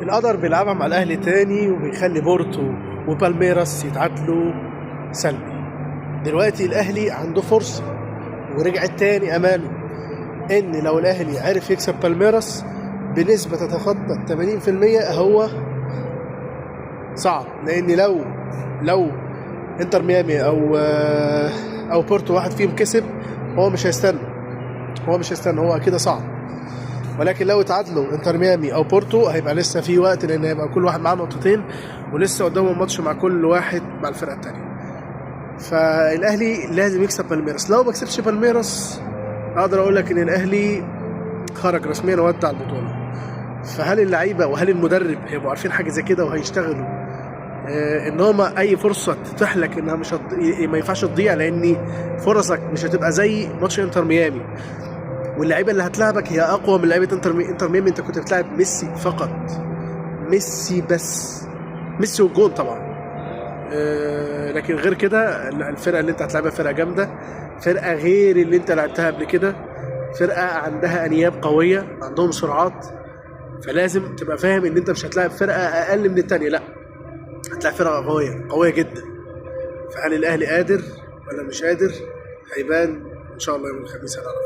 القدر بيلعبها مع الاهلي تاني وبيخلي بورتو وبالميراس يتعادلوا سلبي. دلوقتي الاهلي عنده فرصه ورجعت تاني اماله ان لو الاهلي عرف يكسب بالميراس بنسبه تتخطى 80% هو صعب، لان لو انتر ميامي او بورتو واحد فيهم كسب هو مش هيستنى، هو كده صعب. ولكن لو اتعادلوا انتر ميامي او بورتو هيبقى لسه في وقت، لان هيبقى كل واحد معاه نقطتين ولسه قدامهم ماتش مع كل واحد مع الفرقه الثانيه. فالاهلي لازم يكسب بالميراس. لو ما كسبش بالميراس اقدر اقول لك ان الاهلي خرج رسميا وودع البطوله. فهل اللعيبه وهل المدرب هيبقوا عارفين حاجه زي كده وهيشتغلوا ان هما اي فرصه تتيح لك انها ما ينفعش تضيع، لان فرصك مش هتبقى زي ماتش انتر ميامي، واللعيبه اللي هتلعبك هي اقوى من لعيبه انتر ميامي. انت كنت بتلعب ميسي فقط، ميسي بس، ميسي والجون طبعا. لكن غير كده الفرقه اللي انت هتلعبها فرقه جامده، فرقه غير اللي انت لعبتها قبل كده، فرقه عندها انياب قويه، عندهم سرعات. فلازم تبقى فاهم ان انت مش هتلاعب فرقه اقل من الثانيه، لا هتلاعب فرقه قويه جدا. فهل الاهلي قادر ولا مش قادر؟ هيبان ان شاء الله يوم الخميس هنعرف.